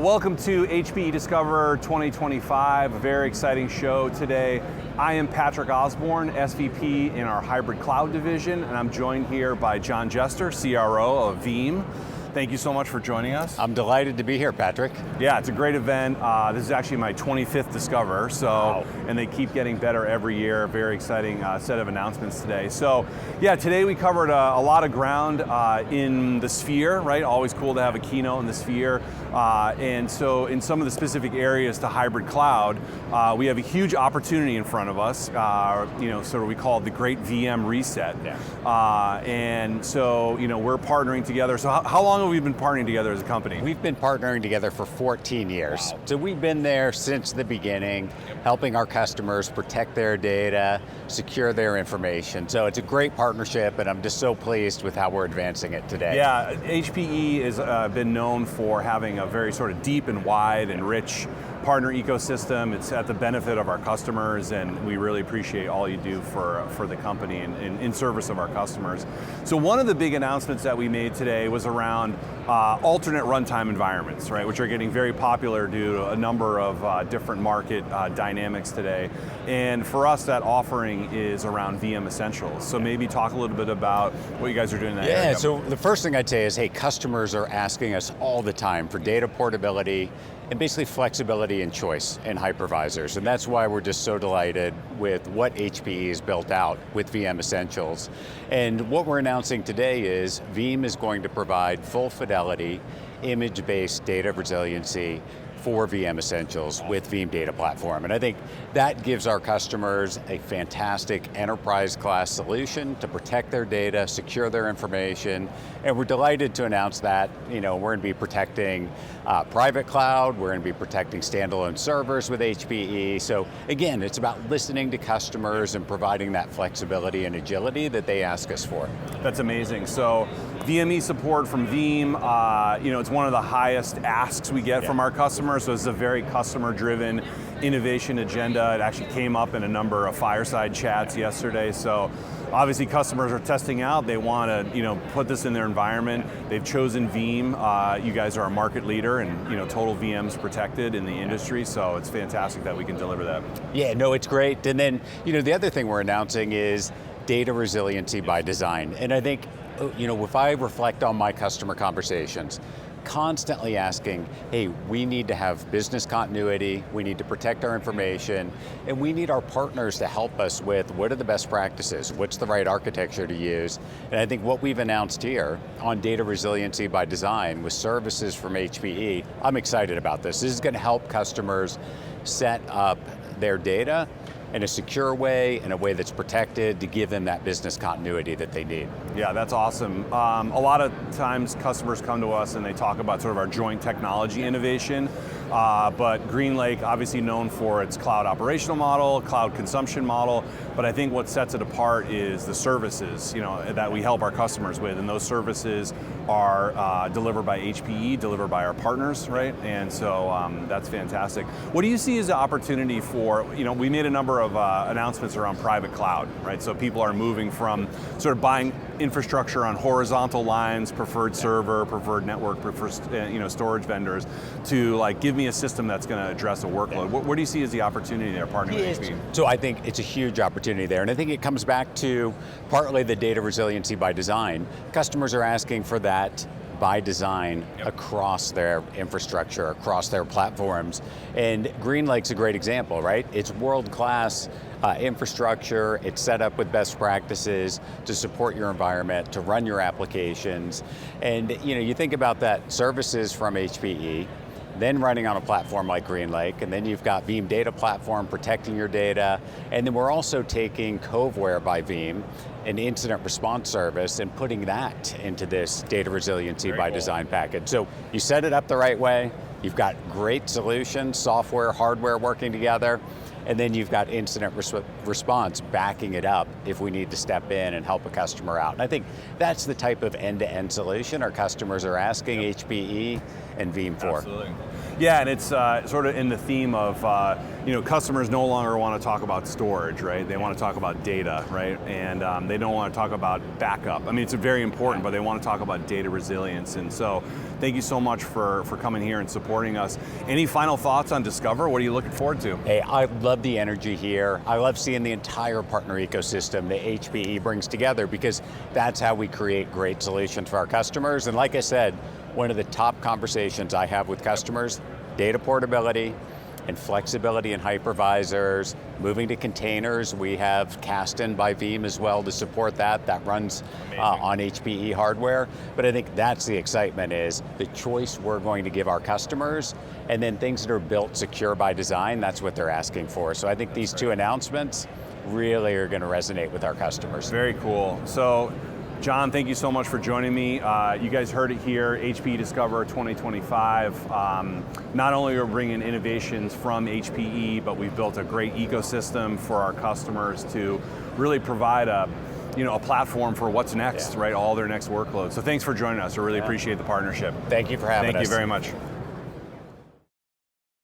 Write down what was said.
Welcome to HPE Discover 2025, a very exciting show today. I am Patrick Osborne, SVP in our hybrid cloud division, and I'm joined here by John Jester, CRO of Veeam. Thank you so much for joining us. I'm delighted to be here, Patrick. Yeah, it's a great event. This is actually my 25th Discover, Wow. And they keep getting better every year. Very exciting set of announcements today. So, yeah, today we covered a lot of ground in the Sphere, right? Always cool to have a keynote in the Sphere. And so in some of the specific areas to hybrid cloud, we have a huge opportunity in front of us, sort of we call it the Great VM Reset. Yeah. And so, we're partnering together. So how long have we been partnering together as a company? We've been partnering together for 14 years. Wow. So we've been there since the beginning, helping our customers protect their data, secure their information. So it's a great partnership, and I'm just so pleased with how we're advancing it today. Yeah, HPE has been known for having a very sort of deep and wide and rich partner ecosystem. It's at the benefit of our customers, and we really appreciate all you do for the company and in service of our customers. So one of the big announcements that we made today was around alternate runtime environments, right, which are getting very popular due to a number of different market dynamics today. And for us, that offering is around VM Essentials. So maybe talk a little bit about what you guys are doing in that area. Yeah, so the first thing I'd say is, hey, customers are asking us all the time for data portability and basically flexibility and choice in hypervisors. And that's why we're just so delighted with what HPE has built out with VM Essentials. And what we're announcing today is Veeam is going to provide full fidelity, image-based data resiliency for VM Essentials with Veeam Data Platform. And I think that gives our customers a fantastic enterprise class solution to protect their data, secure their information, and we're delighted to announce that we're going to be protecting private cloud, we're going to be protecting standalone servers with HPE. So again, it's about listening to customers and providing that flexibility and agility that they ask us for. That's amazing. So VME support from Veeam, it's one of the highest asks we get from our customers, so it's a very customer-driven innovation agenda. It actually came up in a number of fireside chats yesterday, so obviously customers are testing out, they want to put this in their environment. They've chosen Veeam. You guys are a market leader and total VMs protected in the industry, so it's fantastic that we can deliver that. Yeah, no, it's great. And then, the other thing we're announcing is data resiliency by design. And I think, if I reflect on my customer conversations, constantly asking, hey, we need to have business continuity, we need to protect our information, and we need our partners to help us with what are the best practices, what's the right architecture to use. And I think what we've announced here on data resiliency by design with services from HPE, I'm excited about this. This is going to help customers set up their data in a secure way, in a way that's protected to give them that business continuity that they need. Yeah, that's awesome. A lot of times customers come to us and they talk about sort of our joint technology innovation, but GreenLake obviously known for its cloud operational model, cloud consumption model, but I think what sets it apart is the services that we help our customers with, and those services are delivered by HPE, delivered by our partners, right? And so that's fantastic. What do you see as the opportunity for, we made a number of announcements around private cloud, right? So people are moving from sort of buying infrastructure on horizontal lines, preferred server, preferred network, preferred storage vendors, to like give me a system that's going to address a workload. What do you see as the opportunity there, partnering with HPE? So I think it's a huge opportunity there, and I think it comes back to partly the data resiliency by design. Customers are asking for that by design across their infrastructure, across their platforms. And GreenLake's a great example, right? It's world-class infrastructure, it's set up with best practices to support your environment, to run your applications. And you think about that, services from HPE, then running on a platform like GreenLake, and then you've got Veeam Data Platform protecting your data, and then we're also taking Coveware by Veeam, an incident response service, and putting that into this data resiliency by design package. So you set it up the right way, you've got great solutions, software, hardware working together, and then you've got incident response backing it up if we need to step in and help a customer out. And I think that's the type of end-to-end solution our customers are asking HPE and Veeam for. Absolutely. Yeah, and it's sort of in the theme of customers no longer want to talk about storage, right? They want to talk about data, right? And they don't want to talk about backup. I mean, it's very important, but they want to talk about data resilience. And so thank you so much for coming here and supporting us. Any final thoughts on Discover? What are you looking forward to? Hey, I love the energy here. I love seeing the entire partner ecosystem that HPE brings together, because that's how we create great solutions for our customers. And like I said, one of the top conversations I have with customers, data portability and flexibility in hypervisors, moving to containers. We have Kasten by Veeam as well to support that. That runs on HPE hardware. But I think that's the excitement, is the choice we're going to give our customers, and then things that are built secure by design, that's what they're asking for. So I think these two announcements really are going to resonate with our customers. Very cool. So, John, thank you so much for joining me. You guys heard it here, HPE Discover 2025. Not only are we bringing innovations from HPE, but we've built a great ecosystem for our customers to really provide a platform for what's next, right? All their next workloads. So thanks for joining us. I really appreciate the partnership. Thank you for having us. Thank you very much.